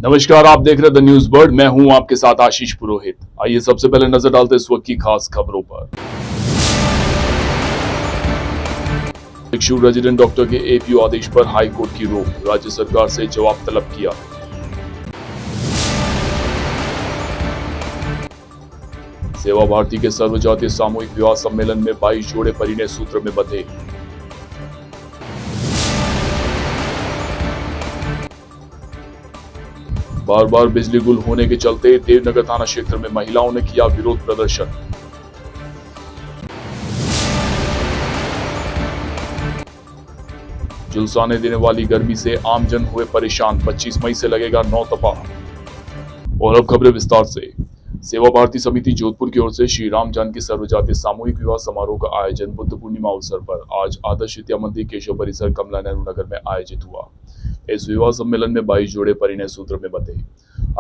नमस्कार, आप देख रहे द न्यूज बर्ड। मैं हूं आपके साथ आशीष पुरोहित। आइए सबसे पहले नजर डालते इस वक्त की खास खबरों पर। प्रशिक्षु रेजिडेंट डॉक्टर के एपीओ आदेश पर हाई कोर्ट की रोक, राज्य सरकार से जवाब तलब किया। सेवा भारती के सर्वजातीय सामूहिक विवाह सम्मेलन में 22 जोड़े परिणय सूत्र में बंधे। बार बार बिजली गुल होने के चलते देवनगर थाना क्षेत्र में महिलाओं ने किया विरोध प्रदर्शन। झुलसाने देने वाली गर्मी से आमजन हुए परेशान, 25 मई से लगेगा नौतपा। और अब खबरें विस्तार से। सेवा भारती समिति जोधपुर की ओर से श्री राम जानकी सर्वजातीय सामूहिक विवाह समारोह का आयोजन बुद्ध पूर्णिमा अवसर पर आज आदर्श विद्या मंदिर केशव परिसर कमला नेहरू नगर में आयोजित हुआ। इस विवाह सम्मेलन में 22 जोड़े परिणय सूत्र में बंधे।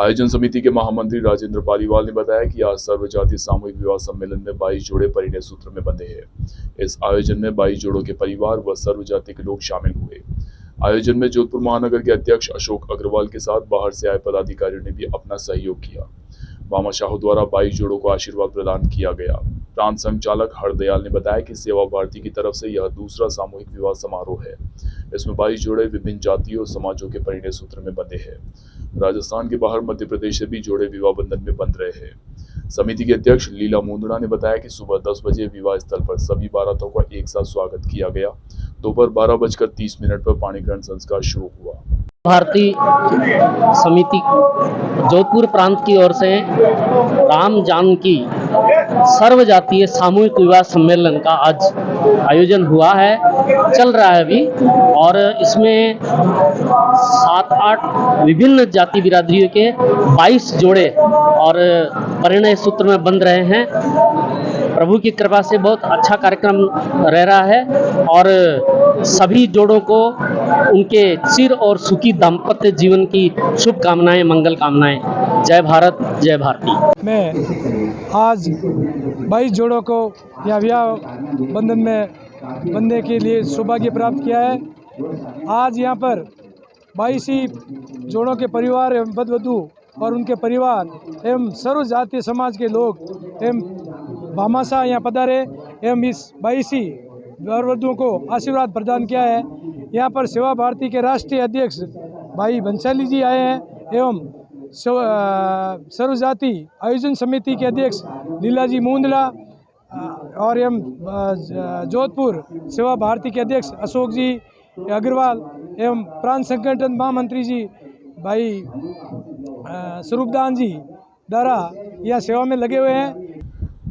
आयोजन समिति के महामंत्री राजेंद्र पालीवाल ने बताया कि आज सर्वजातीय सामूहिक विवाह सम्मेलन में 22 जोड़े परिणय सूत्र में बंधे हैं। इस आयोजन में 22 जोड़ों के परिवार व सर्वजाति के लोग शामिल हुए। आयोजन में जोधपुर महानगर के अध्यक्ष अशोक अग्रवाल के साथ बाहर से आए पदाधिकारियों ने भी अपना सहयोग किया। मामा शाहू द्वारा 22 जोड़ों को आशीर्वाद प्रदान किया गया। प्रांत संचालक हरदयाल ने बताया कि सेवा भारती की तरफ से यह दूसरा सामूहिक विवाह समारोह है। इसमें 22 जोड़े विभिन्न जातियों और समाजों के परिणय सूत्र में बंधे हैं। राजस्थान के बाहर मध्य प्रदेश से भी जोड़े विवाह बंधन में बंध रहे हैं। समिति के अध्यक्ष लीला मुंदड़ा ने बताया कि सुबह 10 बजे विवाह स्थल पर सभी बारातों का एक साथ स्वागत किया गया। दोपहर 12:30 पर पाणी ग्रहण संस्कार शुरू हुआ। भारती समिति जोधपुर प्रांत की ओर से राम जानकी सर्वजातीय सामूहिक विवाह सम्मेलन का आज आयोजन हुआ है, चल रहा है अभी। और इसमें 7-8 विभिन्न जाति बिरादरियों के 22 जोड़े और परिणय सूत्र में बंध रहे हैं। प्रभु की कृपा से बहुत अच्छा कार्यक्रम रह रहा है और सभी जोड़ों को उनके चिर और सुखी दाम्पत्य जीवन की शुभकामनाएं, मंगल कामनाएं। जय भारत, जय भारती। मैं आज 22 जोड़ों को या विवाह बंधन में बंधने के लिए सौभाग्य प्राप्त किया है। आज यहाँ पर 22 ही जोड़ों के परिवार एवं वधू और उनके परिवार एवं सर्व जातीय समाज के लोग एवं भामाशाह यहाँ पधारे एवं इस 22 ही वर वधुओं को आशीर्वाद प्रदान किया है। यहाँ पर सेवा भारती के राष्ट्रीय अध्यक्ष भाई बंसाली जी आए हैं एवं सर्वजाति आयोजन समिति के अध्यक्ष लीला जी मुंदला और एवं जोधपुर सेवा भारती के अध्यक्ष अशोक जी अग्रवाल एवं प्रांत संगठन महामंत्री जी भाई स्वरूपदान जी द्वारा यह सेवा में लगे हुए हैं।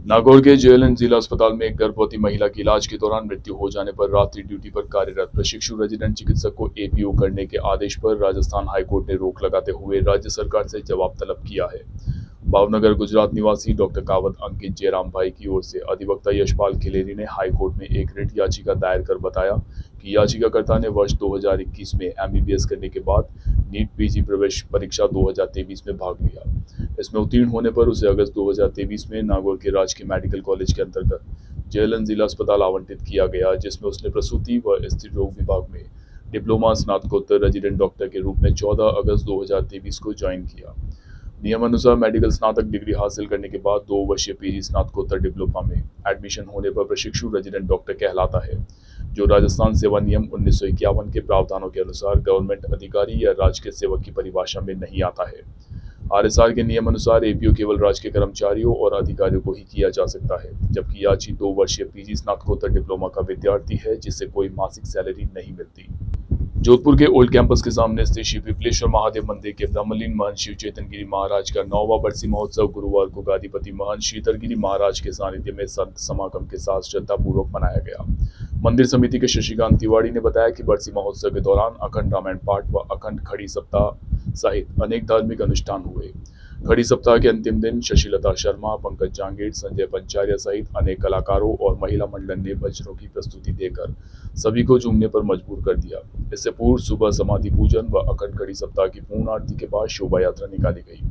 नागौर के जेएलएन जिला अस्पताल में एक गर्भवती महिला की इलाज के दौरान मृत्यु हो जाने पर रात्रि ड्यूटी पर कार्यरत प्रशिक्षु रेजिडेंट चिकित्सक को एपीओ करने के आदेश पर राजस्थान हाईकोर्ट ने रोक लगाते हुए राज्य सरकार से जवाब तलब किया है। भावनगर गुजरात निवासी डॉक्टर कावत अंकित जयराम भाई की ओर से अधिवक्ता यशपाल खिलेरी ने हाईकोर्ट में एक रिट याचिका दायर कर बताया कि याचिकाकर्ता ने वर्ष 2021 में एमबीबीएस करने के बाद नीट पीजी प्रवेश परीक्षा 2023 में भाग लिया। इसमें उत्तीर्ण होने पर उसे अगस्त 2023 में नागौर के राजकीय मेडिकल कॉलेज के अंतर्गत जेएलएन जिला अस्पताल आवंटित किया गया, जिसमें उसने प्रसूति व स्त्री रोग विभाग में डिप्लोमा स्नातकोत्तर रेजिडेंट डॉक्टर के रूप में 14 अगस्त 2023 को ज्वाइन किया। नियमानुसार मेडिकल स्नातक डिग्री हासिल करने के बाद 2 वर्षीय पीजी स्नातकोत्तर डिप्लोमा में एडमिशन होने पर प्रशिक्षु रेजिडेंट डॉक्टर कहलाता है, जो राजस्थान सेवा नियम 1951 के प्रावधानों के अनुसार गवर्नमेंट अधिकारी या राजकीय सेवक की परिभाषा में नहीं आता है। आरएसआर के नियम अनुसार एपीओ केवल राजकीय कर्मचारियों और अधिकारियों को ही किया जा सकता है, जबकि याची 2 वर्षीय पीजी स्नातकोत्तर डिप्लोमा का विद्यार्थी है जिसे कोई मासिक सैलरी नहीं मिलती। जोधपुर के ओल्ड कैंपस के सामने स्थित श्री पिपलेश्वर महादेव मंदिर के ब्रह्मलीन महंत शिव चेतन गिरी महाराज का 9वां बरसी महोत्सव गुरुवार को गादीपति महंत शीतल गिरी महाराज के सानिध्य में संत समागम के साथ श्रद्धापूर्वक मनाया गया। मंदिर समिति के शशिकांत तिवारी ने बताया कि बरसी महोत्सव के दौरान अखंड रामायण पाठ व अखंड खड़ी सप्ताह सहित अनेक धार्मिक अनुष्ठान हुए। खड़ी सप्ताह के अंतिम दिन शशिलता शर्मा, पंकज जांगीर, संजय पंचारिया सहित अनेक कलाकारों और महिला मंडल ने भजनों की प्रस्तुति देकर सभी को झूमने पर मजबूर कर दिया। इससे पूर्व सुबह समाधि पूजन व अखंड खड़ी सप्ताह की पूर्ण आरती के बाद शोभा यात्रा निकाली गई,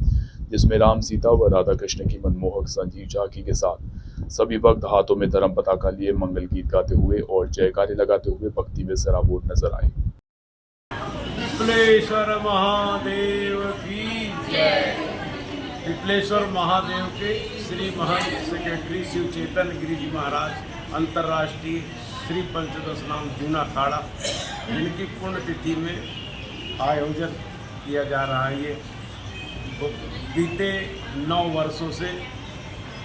जिसमें राम सीता व राधा कृष्ण की मनमोहक संजीव झांकी के साथ सभी भक्त हाथों में धर्म पताका लिए मंगल गीत गाते हुए और जयकारे लगाते हुए भक्ति में सराबोर नजर आए। पिपलेश्वर महादेव की पिपलेश्वर महादेव के श्री महंत सेक्रेटरी शिव चेतन गिरी जी महाराज अंतर्राष्ट्रीय श्री पंचदश नाम जूना अखाड़ा, जिनकी पुण्यतिथि में आयोजन किया जा रहा है। ये बीते 9 वर्षों से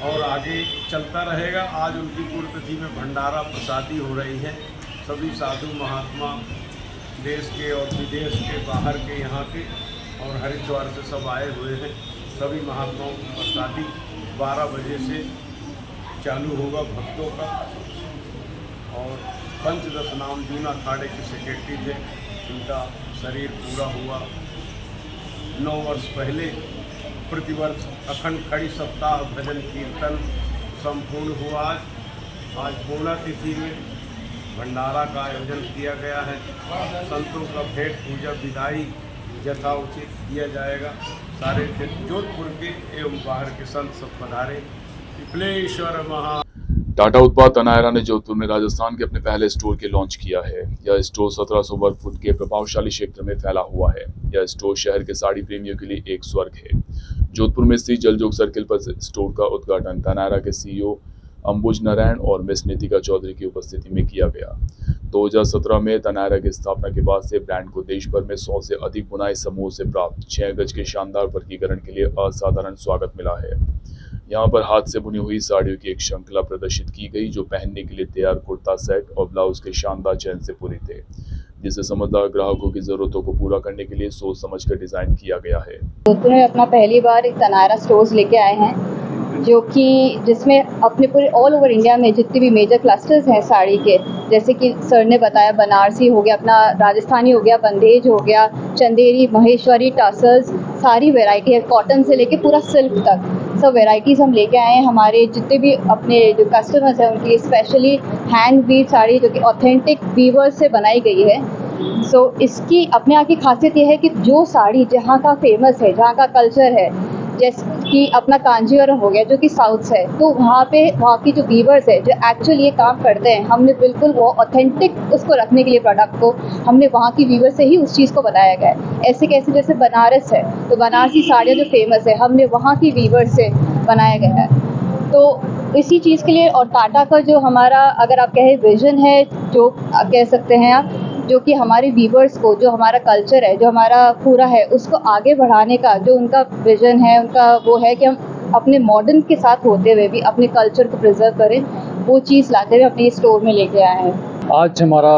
और आगे चलता रहेगा। आज उनकी पुण्यतिथि में भंडारा प्रसादी हो रही है। सभी साधु महात्मा देश के और विदेश के, बाहर के, यहाँ के और हरिद्वार से सब आए हुए हैं। सभी महात्माओं की प्रसादी 12 बजे से चालू होगा भक्तों का। और पंचदश नाम जूना अखाड़े के सेक्रेटरी थे, उनका शरीर पूरा हुआ 9 वर्ष पहले। प्रतिवर्ष अखंड खड़ी सप्ताह भजन कीर्तन संपूर्ण हुआ। आज पूर्णा तिथि में भंडारा का आयोजन किया गया है। संतों का भेंट पूजा विदाई यथाउचित किया जाएगा। सारे जोधपुर के एवं बाहर के संत सब पधारे। पिपलेश्वर महा टाटा उत्पाद तनायरा ने जोधपुर में राजस्थान के अपने पहले स्टोर के लॉन्च किया है। यह स्टोर 1700 वर्ग फुट के प्रभावशाली क्षेत्र में फैला हुआ है। यह स्टोर शहर के साड़ी प्रेमियों के लिए एक स्वर्ग है। जोधपुर में स्थित जलजोग सर्किल पर स्टोर का उद्घाटन तनायरा के सीईओ अंबुज नारायण और मिस नितिका चौधरी की उपस्थिति में किया गया। 2017 में तनायरा की स्थापना के बाद से ब्रांड को देश भर में 100 से अधिक बुनाई समूह से प्राप्त 6 गज के शानदार वर्गीकरण के लिए असाधारण स्वागत मिला है। यहाँ पर हाथ से बुनी हुई साड़ियों की एक श्रृंखला प्रदर्शित की गई, जो पहनने के लिए तैयार कुर्ता सेट और ब्लाउज के शानदार चयन से पूरी थे, जिसे समझदार ग्राहकों की जरूरतों को पूरा करने के लिए सोच समझकर डिजाइन किया गया है। जोधपुर में अपना पहली बार एक तनायरा स्टोर्स लेके आए हैं, जो कि जिसमें अपने पूरे ऑल ओवर इंडिया में जितने भी मेजर क्लस्टर्स हैं साड़ी के, जैसे कि सर ने बताया बनारसी हो गया, अपना राजस्थानी हो गया, बंदेज हो गया, चंदेरी, महेश्वरी, टासल्स, सारी वैरायटी है। कॉटन से लेके पूरा सिल्क तक सब वैरायटीज़ हम लेके आए हैं। हमारे जितने भी अपने जो कस्टमर्स हैं उनके लिए स्पेशली हैंड वीव साड़ी, जो कि ऑथेंटिक वीवर्स से बनाई गई है। सो इसकी अपने यहाँ की खासियत ये है कि जो साड़ी जहाँ का फेमस है, जहाँ का कल्चर है, जैसे कि अपना कांजीवरम हो गया जो कि साउथ से है, तो वहाँ पे वहाँ की जो वीवर्स है जो एक्चुअली ये काम करते हैं, हमने बिल्कुल वो ऑथेंटिक उसको रखने के लिए प्रोडक्ट को हमने वहाँ की वीवर से ही उस चीज़ को बनाया गया है। ऐसे कैसे जैसे बनारस है तो बनारसी साड़ियाँ जो फेमस है हमने वहाँ की वीवर से बनाया गया है। तो इसी चीज़ के लिए और टाटा का जो हमारा अगर आप कहें विजन है, जो कह सकते हैं आप, जो कि हमारे वीवर्स को, जो हमारा कल्चर है, जो हमारा पूरा है, उसको आगे बढ़ाने का जो उनका विजन है, उनका वो है कि हम अपने मॉडर्न के साथ होते हुए भी अपने कल्चर को प्रिजर्व करें, वो चीज़ लाते हुए अपने स्टोर में लेके आए हैं। आज हमारा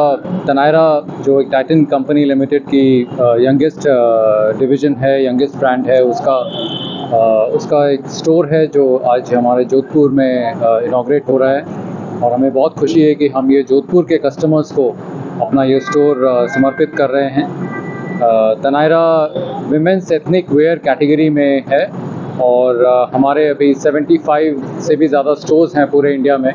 तनायरा जो एक टाइटन कंपनी लिमिटेड की यंगेस्ट डिवीज़न है, यंगेस्ट ब्रांड है, उसका एक स्टोर है जो आज हमारे जोधपुर में इनॉग्रेट हो रहा है। और हमें बहुत खुशी है कि हम ये जोधपुर के कस्टमर्स को अपना ये स्टोर समर्पित कर रहे हैं। Taneira women's ethnic wear category में है और हमारे अभी 75 से भी ज़्यादा स्टोर्स हैं पूरे इंडिया में।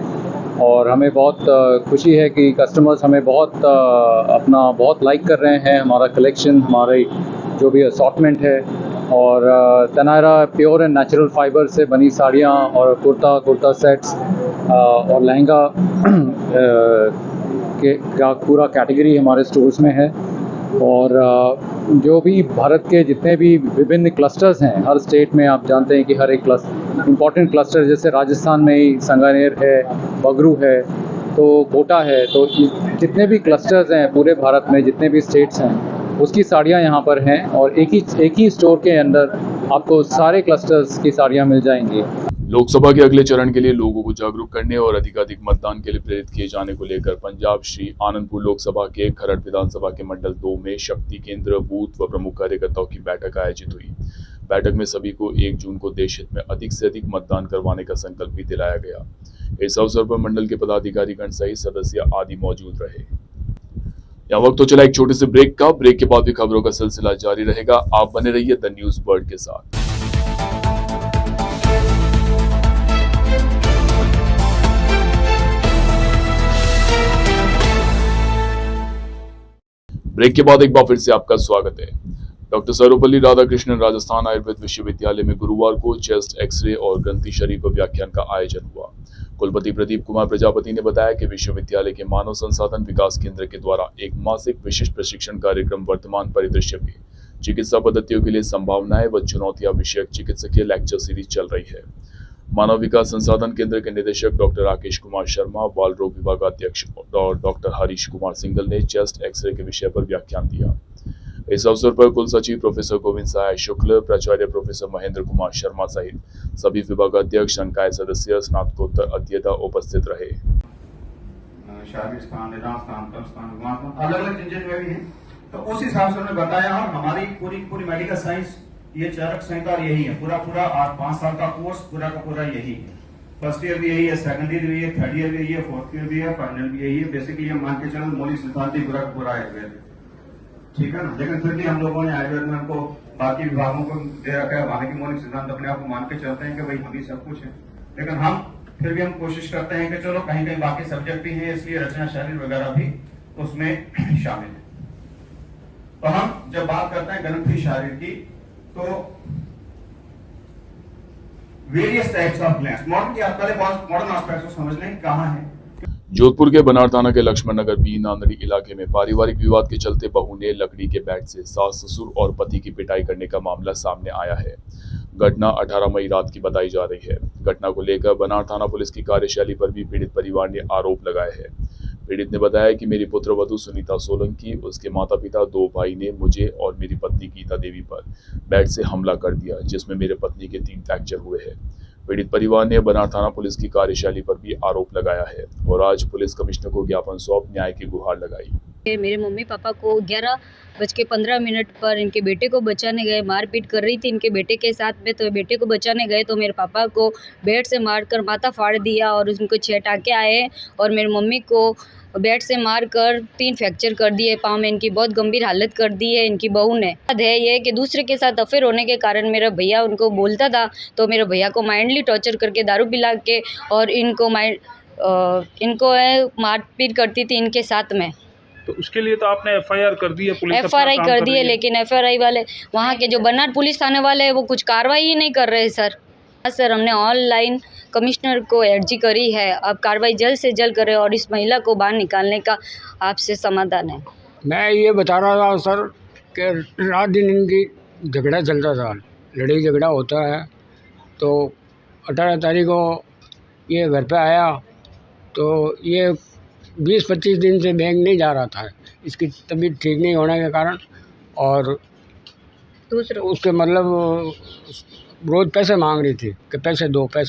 और हमें बहुत खुशी है कि कस्टमर्स हमें बहुत लाइक कर रहे हैं, हमारा कलेक्शन, हमारी जो भी असॉर्टमेंट है। और Taneira pure and natural fibre से बनी साड़ियाँ और कुर्ता सेट्स और लहंगा का पूरा कैटेगरी हमारे स्टोर्स में है। और जो भी भारत के जितने भी विभिन्न क्लस्टर्स हैं, हर स्टेट में आप जानते हैं कि हर एक इम्पॉर्टेंट क्लस्टर, जैसे राजस्थान में ही संगानेर है, बगरू है, तो कोटा है, तो जितने भी क्लस्टर्स हैं पूरे भारत में, जितने भी स्टेट्स हैं, उसकी साड़ियाँ यहाँ पर हैं। और एक ही स्टोर के अंदर आपको सारे क्लस्टर्स की साड़ियाँ मिल जाएंगी। लोकसभा के अगले चरण के लिए लोगों को जागरूक करने और अधिकाधिक मतदान के लिए प्रेरित किए जाने को लेकर पंजाब श्री आनंदपुर लोकसभा के खरड़ विधानसभा के मंडल 2 में शक्ति केंद्र, बूथ व प्रमुख कार्यकर्ताओं की बैठक आयोजित हुई। बैठक में सभी को 1 जून को देश हित में अधिक से अधिक मतदान करवाने का संकल्प भी दिलाया गया। इस अवसर पर मंडल के पदाधिकारीगण सहित सदस्य आदि मौजूद रहे। यहाँ वक्त तो चला एक छोटे से ब्रेक का। ब्रेक के बाद भी खबरों का सिलसिला जारी रहेगा। आप बने रहिए द न्यूज बर्ड के साथ। ब्रेक के बाद एक बार फिर से आपका स्वागत है। डॉक्टर सर्वपल्ली राधाकृष्णन राजस्थान आयुर्वेद विश्वविद्यालय में गुरुवार को चेस्ट एक्सरे और ग्रंथि शरीर पर व्याख्यान का आयोजन हुआ। कुलपति प्रदीप कुमार प्रजापति ने बताया कि विश्वविद्यालय के मानव संसाधन विकास केंद्र के द्वारा एक मासिक विशिष्ट प्रशिक्षण कार्यक्रम वर्तमान परिदृश्य में चिकित्सा पद्धतियों के लिए संभावनाएं व चुनौतियां विषयक चिकित्सकीय लेक्चर सीरीज चल रही है। मानव विकास संसाधन केंद्र के निदेशक डॉक्टर राकेश कुमार शर्मा, बाल रोग विभाग अध्यक्ष डॉक्टर हरीश कुमार सिंगल ने चेस्ट एक्सरे के विषय पर व्याख्यान दिया। इस अवसर पर कुल सचिव प्रोफेसर गोविंद सहाय शुक्ल, प्राचार्य प्रोफेसर महेंद्र कुमार शर्मा सहित सभी विभागाध्यक्ष, संकाय सदस्य, स्नातकोत्तर अध्येता उपस्थित रहे। शारीरिक स्थान, निदान स्थान, कर्म स्थान, विमान स्थान, अलग अलग इंजन में भी है। तो उस हिसाब से उन्होंने बताया। और हमारी पूरी मेडिकल साइंस ये चरक संहिता यही है, पूरा 5 साल का कोर्स पूरा का पूरा यही है। फर्स्ट ईयर भी यही है, सेकंड ईयर भी यही है, थर्ड ईयर भी यही है, फोर्थ ईयर भी है, फाइनल भी यही है। बेसिकली हम मान के चलो मौलिक सिद्धांत ही पूरा का पूरा आयुर्वेद, ठीक है ना। लेकिन फिर भी हम लोगों ने आयुर्वेद में हमको बाकी विभागों को दे रखा है, हालांकि मौलिक सिद्धांत अपने आप को मान के चलते हैं कि भाई हम ही सब कुछ है। लेकिन हम फिर भी हम कोशिश करते हैं कि चलो कहीं कहीं बाकी सब्जेक्ट भी हैं, इसलिए रचना शरीर वगैरह भी उसमें शामिल है। तो हम जब बात करते हैं ग्रंथि शरीर की, तो various types of glands, modern aspects को समझ लें कहां है। जोधपुर के बनार थाना के लक्ष्मण नगर बी नांदड़ी इलाके में पारिवारिक विवाद के चलते बहू ने लकड़ी के बैट से सास, ससुर और पति की पिटाई करने का मामला सामने आया है। घटना 18 मई रात की बताई जा रही है। घटना को लेकर बनार थाना पुलिस की कार्यशैली पर भी पीड़ित परिवार ने आरोप लगाए हैं। पीड़ित ने बताया कि मेरी पुत्रवधू सुनीता सोलंकी, उसके माता पिता, 2 भाई ने मुझे और मेरी पत्नी गीता देवी पर बैट से हमला कर दिया, जिसमें मेरे पत्नी के 3 फ्रैक्चर हुए हैं। पीड़ित परिवार ने बनार थाना पुलिस की कार्यशैली पर भी आरोप लगाया है और आज पुलिस कमिश्नर को ज्ञापन सौंप न्याय की गुहार लगाई। मेरे मम्मी पापा को 11:15 पर इनके बेटे को बचाने गए, मारपीट कर रही थी इनके बेटे के साथ में। तो बेटे को बचाने गए तो मेरे पापा को बैट से मारकर माथा फाड़ दिया और उनको 6 टाँके आए और मेरी मम्मी को बैट से मारकर 3 फ्रैक्चर कर दिए पाँव में। इनकी बहुत गंभीर हालत कर दी है इनकी बहू ने। है ये कि दूसरे के साथ अफेयर होने के कारण मेरा भैया उनको बोलता था, तो मेरे भैया को माइंडली टॉर्चर करके दारू पिला के और इनको मारपीट करती थी इनके साथ में। तो उसके लिए तो आपने FIR कर दी है, पुलिस FIR कर दी है, लेकिन FIR वाले वहाँ के जो बनार पुलिस थाने वाले हैं वो कुछ कार्रवाई ही नहीं कर रहे सर। हमने ऑनलाइन कमिश्नर को अर्जी करी है, अब कार्रवाई जल्द से जल्द करें और इस महिला को बाहर निकालने का आपसे समाधान है। मैं ये बता रहा था सर कि रात दिन इनकी झगड़ा चलता था, लड़ाई झगड़ा होता है। तो 18 तारीख को ये घर पे आया, तो ये 20-25 दिन से बैंक नहीं जा रहा था, इसकी तबीयत ठीक नहीं होने के कारण। और दूसरा उसके मतलब रोज़ पैसे मांग रही थी कि पैसे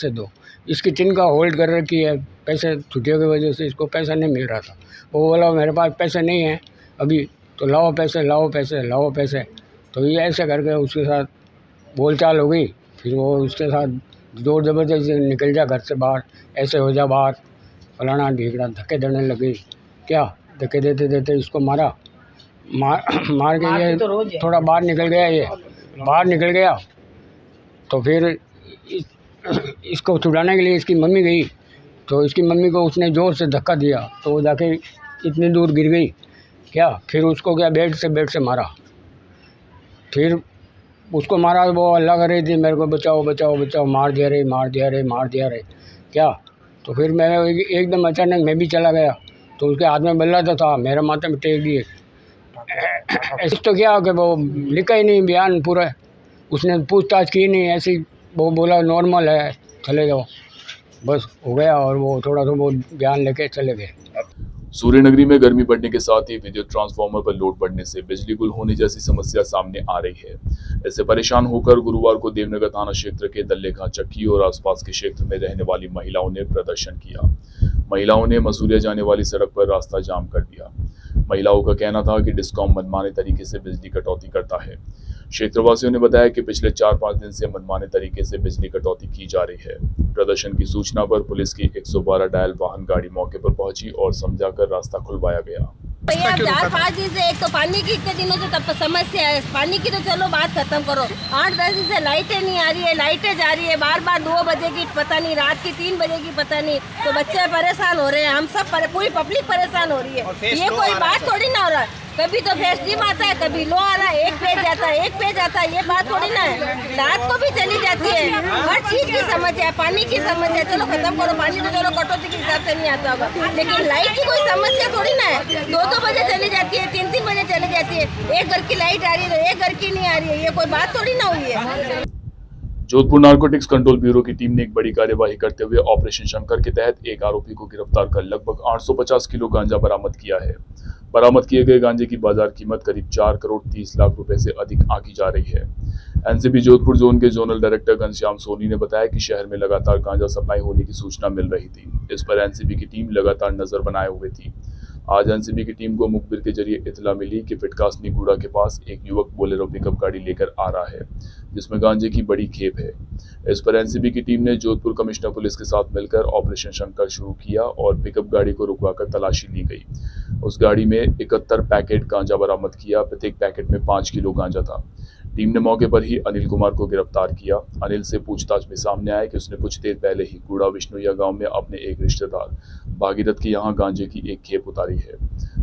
दो। इसकी तिनका होल्ड कर रखी है, पैसे छुट्टियों की वजह से इसको पैसा नहीं मिल रहा था। वो बोला मेरे पास पैसे नहीं हैं अभी, तो लाओ पैसे। तो ये ऐसे करके उसके साथ बोलचाल हो गई। फिर वो उसके साथ जोर ज़बरदस्ती निकल जा घर से बाहर, ऐसे हो जा बाहर, फलाना ढीकड़ा, धक्के देने लगी। क्या धक्के देते इसको मार के ये थोड़ा बाहर निकल गया। तो फिर इसको छुड़ाने के लिए इसकी मम्मी गई, तो इसकी मम्मी को उसने ज़ोर से धक्का दिया, तो वो जाके इतनी दूर गिर गई। फिर उसको बेड से मारा। फिर उसको मारा, वो अल्लाह कर रही थी मेरे को बचाओ, मार दिया रे। तो फिर मैं एकदम अचानक मैं भी चला गया, तो उसके हाथ में बल्ला था, मेरे माथे में टेक दिए। ऐसे तो क्या कि वो लिखा ही नहीं बयान पूरा, उसने पूछताछ की नहीं, ऐसी वो बोला नॉर्मल है चले जाओ, बस हो गया। और वो थोड़ा सा वो बयान लेके चले गए। सूर्यनगरी में गर्मी बढ़ने के साथ ही विद्युत ट्रांसफार्मर पर लोड बढ़ने से बिजली गुल होने जैसी समस्या सामने आ रही है। इससे परेशान होकर गुरुवार को देवनगर थाना क्षेत्र के दल्लेखा चक्की और आसपास के क्षेत्र में रहने वाली महिलाओं ने प्रदर्शन किया। महिलाओं ने मसूरिया जाने वाली सड़क पर रास्ता जाम कर दिया। महिलाओं का कहना था कि डिस्कॉम मनमाने तरीके से बिजली कटौती करता है। क्षेत्रवासियों ने बताया कि पिछले 4-5 दिन से मनमाने तरीके से बिजली कटौती की जा रही है। प्रदर्शन की सूचना पर पुलिस की 112 डायल वाहन गाड़ी मौके पर पहुंची और समझाकर रास्ता खुलवाया गया। भैया 4-5 दिन से एक तो पानी की इतने दिनों से तब समस्या है, पानी की तो चलो बात खत्म करो, 8-10 दिन से लाइटें नहीं आ रही है, लाइटें जा रही है बार 2 बजे की पता नहीं, रात की 3 बजे की पता नहीं। तो बच्चे परेशान हो रहे हैं, हम सब पूरी पब्लिक परेशान हो रही है। ये कोई बात थोड़ी ना हो रहा है। कभी तो फेस डिम आता है, कभी लो आ रहा है, एक पेज आता है, एक पेज आता है, ये बात थोड़ी ना है। रात को भी चली जाती है, हर चीज की समस्या है, पानी की समस्या है, चलो खत्म करो, पानी तो चलो कटौती के हिसाब से नहीं आता होगा, लेकिन लाइट की कोई समस्या थोड़ी ना है। 2-2 बजे चली जाती है, 3-3 बजे चली जाती है, एक घर की लाइट आ रही है तो एक घर की नहीं आ रही है, ये कोई बात थोड़ी ना हुई है। जोधपुर नारकोटिक्स कंट्रोल ब्यूरो की टीम ने एक बड़ी कार्यवाही करते हुए ऑपरेशन शंकर के तहत एक आरोपी को गिरफ्तार कर लगभग 850 किलो गांजा बरामद किया है। बरामद किए गए गांजे की बाजार कीमत करीब 4 करोड़ 30 लाख रुपए से अधिक आंकी जा रही है। एनसीबी जोधपुर जोन के जोनल डायरेक्टर घनश्याम सोनी ने बताया कि शहर में लगातार गांजा सप्लाई होने की सूचना मिल रही थी। इस पर एनसीबी की टीम लगातार नजर बनाए हुए थी। आज एनसीबी की टीम को मुखबिर के जरिए इतला मिली कि फिटकासनी गूड़ा के पास एक युवक बोलेरो पिकअप गाड़ी लेकर आ रहा है जिसमें गांजे की बड़ी खेप है। इस पर एनसीबी की टीम ने जोधपुर कमिश्नर पुलिस के साथ मिलकर ऑपरेशन शंकर शुरू किया और पिकअप गाड़ी को रुकवाकर तलाशी ली गई। उस गाड़ी में 71 पैकेट गांजा बरामद किया। प्रत्येक पैकेट में 5 किलो गांजा था। टीम ने मौके पर ही अनिल कुमार को गिरफ्तार किया। अनिल से पूछताछ में सामने आया कि उसने कुछ देर पहले ही गूड़ा विष्णुया गांव में अपने एक रिश्तेदार भागीरथ के यहां गांजे की एक खेप उतारी है,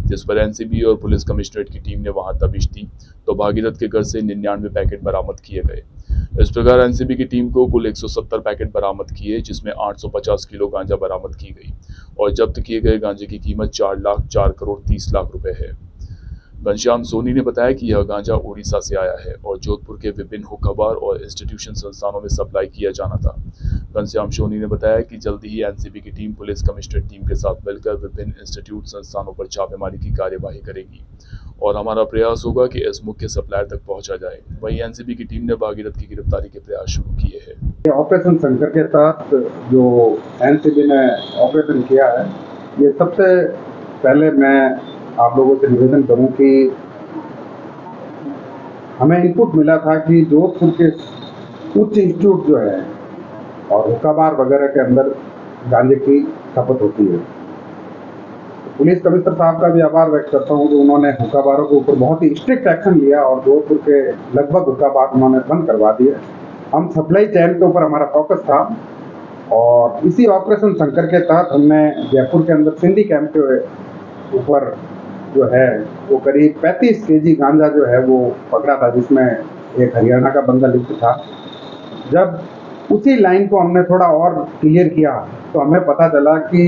जिस पर एनसीबी और पुलिस कमिश्नरेट की टीम ने वहां तफ्तीश दी तो भागीरथ के घर से 99 पैकेट बरामद किए गए। इस प्रकार एनसीबी की टीम को कुल 170 पैकेट बरामद किए, जिसमें 850 किलो गांजा बरामद की गई और जब्त किए गए गांजे की कीमत 4 करोड़ 30 लाख रुपए है। घनश्याम सोनी ने बताया कि यह गांजा उड़ीसा से आया है और जोधपुर के विभिन्न हुक्का बार और इंस्टीट्यूशन संस्थानों में सप्लाई किया जाना था। घनश्याम सोनी ने बताया कि जल्दी ही एनसीबी की टीम पुलिस कमिश्नरेट टीम के साथ मिलकर विभिन्न इंस्टीट्यूट संस्थानों पर छापेमारी की कार्यवाही करेगी और हमारा प्रयास होगा कि इस मुख्य सप्लायर तक पहुंचा जाए। वहीं एनसीबी की टीम ने भागीरथ की गिरफ्तारी के प्रयास शुरू किए हैं। ऑपरेशन शंकर के तहत जो एनसीबी ने ऑपरेशन किया है, ये सबसे पहले मैं आप लोगों से निवेदन करूं कि हमें इनपुट मिला था कि जोधपुर के उच्च इंस्टीट्यूट जो है और हुक्का बार वगैरह के अंदर गांजे की खपत होती है। पुलिस कमिश्नर साहब का भी आभार व्यक्त करता हूं कि उन्होंने हुक्का बारों के ऊपर बहुत ही स्ट्रिक्ट एक्शन लिया और जोधपुर के लगभग हुक्का बार उन्होंने बंद करवा दिए। हम सप्लाई चेन के ऊपर हमारा फोकस था और इसी ऑपरेशन शंकर के तहत हमने जयपुर के अंदर सिंधी कैंप के ऊपर जो है वो करीब 35 केजी गांजा जो है वो पकड़ा था, जिसमें एक हरियाणा का बंदा लिप्त था। जब उसी लाइन को हमने थोड़ा और क्लियर किया तो हमें पता चला कि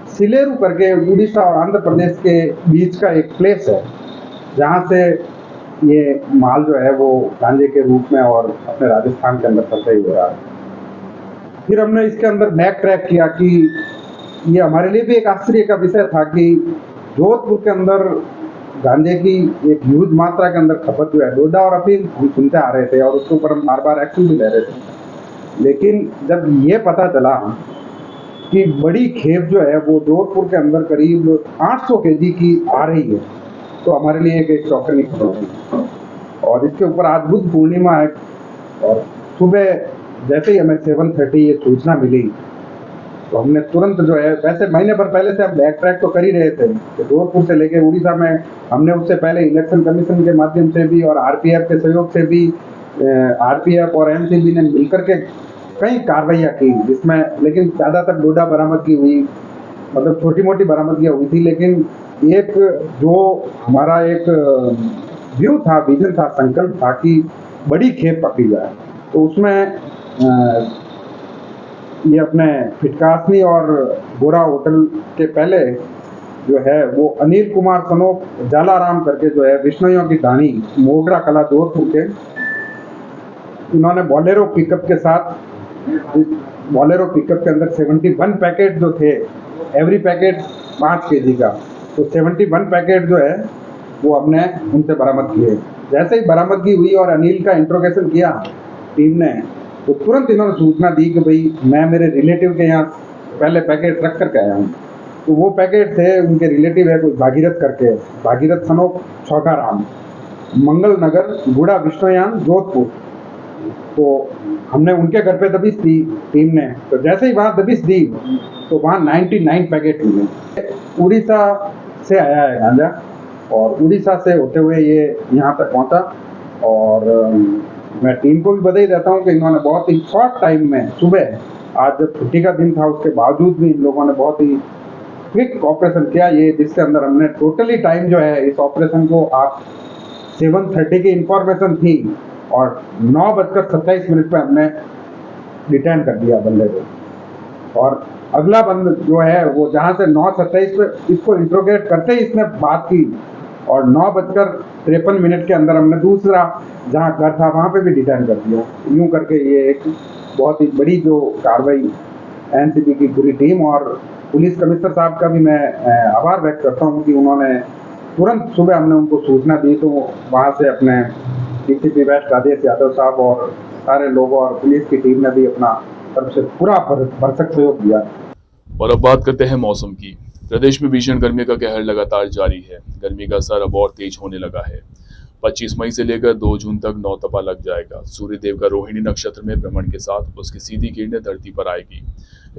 सिलेरू करके उड़ीसा और आंध्र प्रदेश के बीच का एक प्लेस है जहाँ से ये माल जो है वो गांजे के रूप में और अपने राजस्थान के अंदर सप्लाई हो रहा है। फिर हमने इसके अंदर बैक ट्रैक किया कि ये हमारे लिए भी एक आश्चर्य का विषय था कि जोधपुर के अंदर गांजे की एक ह्यूज मात्रा के अंदर खपत जो है, डोडा और अफीम हम सुनते आ रहे थे और उसके ऊपर हम बार बार एक्शन भी ले रहे थे। लेकिन जब ये पता चला कि बड़ी खेप जो है वो जोधपुर के अंदर करीब 800 केजी की आ रही है तो हमारे लिए एक चौंकाने की खबर थी। और इसके ऊपर आज बुद्ध पूर्णिमा है और सुबह जैसे ही हमें 7:30 ये सूचना मिली तो हमने तुरंत जो है, वैसे महीने भर पहले से हम बैक ट्रैक तो कर ही रहे थे कि जोधपुर से लेके उड़ीसा में हमने उससे पहले इलेक्शन कमीशन के माध्यम से भी और आरपीएफ के सहयोग से भी आरपीएफ और एनसीबी ने मिलकर के कई कार्रवाइयाँ की, जिसमें लेकिन ज़्यादातर डोडा बरामदगी हुई, मतलब छोटी मोटी बरामदगियाँ हुई थी। लेकिन एक जो हमारा एक व्यू था, विजन था, संकल्प था कि बड़ी खेप पकड़ी जाए, तो उसमें ये अपने फिटकासनी और गोरा होटल के पहले जो है वो अनिल कुमार सनोप जालाराम करके जो है विष्णुयों की ढाणी मोगरा कला जोधपुर के, इन्होंने बोलेरो पिकअप के साथ, बोलेरो पिकअप के अंदर 71 पैकेट जो थे, एवरी पैकेट 5 केजी का, तो 71 पैकेट जो है वो हमने उनसे बरामद किए। जैसे ही बरामदगी हुई और अनिल का इंट्रोगेशन किया टीम ने, तो तुरंत इन्होंने सूचना दी कि भाई मैं मेरे रिलेटिव के यहाँ पहले पैकेट रख करके आया हूँ। तो वो पैकेट थे, उनके रिलेटिव है कोई भागीरथ करके, भागीरथ सनोप छौकाराम, मंगल नगर गूड़ा विष्णुयान जोधपुर। तो हमने उनके घर पे दबिश दी टीम ने, तो जैसे ही वहाँ दबिश दी तो वहाँ 99 पैकेट मिले। उड़ीसा से आया है गांजा और उड़ीसा से होते हुए ये यहाँ तक पहुँचा और मैं टीम को भी बधाई देता हूँ कि इन्होंने बहुत ही शॉर्ट टाइम में, सुबह आज जब छुट्टी का दिन था उसके बावजूद भी इन लोगों ने बहुत ही क्विक ऑपरेशन किया, ये जिसके अंदर हमने टोटली टाइम जो है इस ऑपरेशन को, आप 7:30 की इंफॉर्मेशन थी और 9:27 पे हमने डिटेन कर दिया बंदे को। और अगला बंद जो है वो जहाँ से 9:27 पे इसको इंट्रोगेट करते ही इसने बात की और 9:53 के अंदर हमने दूसरा जहाँ घर था वहाँ पे भी डिटेन कर दिया। यूँ करके ये एक बहुत ही बड़ी जो कार्रवाई एनसीबी की पूरी टीम और पुलिस कमिश्नर साहब का भी मैं आभार व्यक्त करता हूँ कि उन्होंने तुरंत सुबह हमने उनको सूचना दी तो वहाँ से अपने डीसीपी वेस्ट राजेश यादव साहब और सारे लोगों और पुलिस की टीम ने भी अपना तरफ से पूरा भरसक सहयोग दिया। और अब बात करते हैं मौसम की। प्रदेश में भीषण गर्मी का कहर लगातार जारी है। गर्मी का असर अब और तेज होने लगा है। 25 मई से लेकर 2 जून तक नौतपा लग जाएगा। सूर्यदेव का रोहिणी नक्षत्र में भ्रमण के साथ उसकी सीधी किरणें धरती पर आएगी।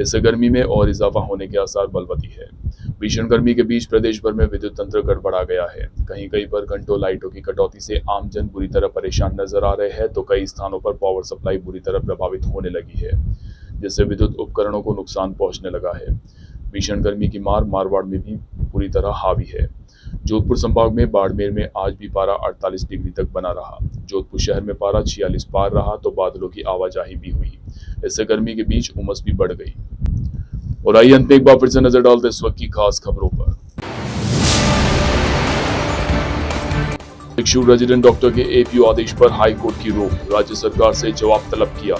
इससे गर्मी में और इजाफा होने के आसार बलवती है। भीषण गर्मी के बीच प्रदेश भर में विद्युत तंत्र गड़बड़ा गया है। कहीं पर घंटों लाइटों की कटौती से आमजन बुरी तरह परेशान नजर आ रहे हैं, तो कई स्थानों पर पावर सप्लाई बुरी तरह प्रभावित होने लगी है, जिससे विद्युत उपकरणों को नुकसान पहुंचने लगा है। भीषण गर्मी की मार मारवाड़ में भी पूरी तरह हावी है। जोधपुर संभाग में बाड़मेर में आज भी पारा 48 डिग्री तक बना रहा। जोधपुर शहर में पारा 46 पार रहा तो बादलों की आवाजाही भी हुई। इससे गर्मी के बीच उमस भी बढ़ गई। और आइए अंत में एक बार फिर से नजर डालते इस वक्त की खास खबरों पर। शिक्षु रेजिडेंट डॉक्टर के एपीओ आदेश पर हाई कोर्ट की रोक, राज्य सरकार से जवाब तलब किया।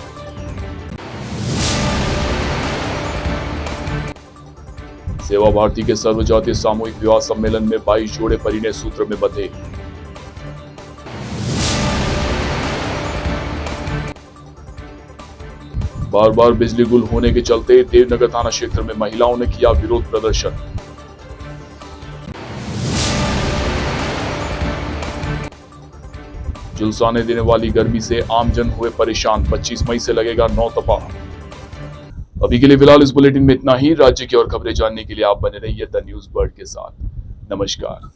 सेवा भारती के सर्वजातीय सामूहिक विवाह सम्मेलन में 22 जोड़े परिणय सूत्र में बंधे। बार बार बिजली गुल होने के चलते देवनगर थाना क्षेत्र में महिलाओं ने किया विरोध प्रदर्शन। झुलसाने देने वाली गर्मी से आमजन हुए परेशान। 25 मई से लगेगा नौतपा। अभी के लिए फिलहाल इस बुलेटिन में इतना ही। राज्य की और खबरें जानने के लिए आप बने रहिए द न्यूज वर्ल्ड के साथ। नमस्कार।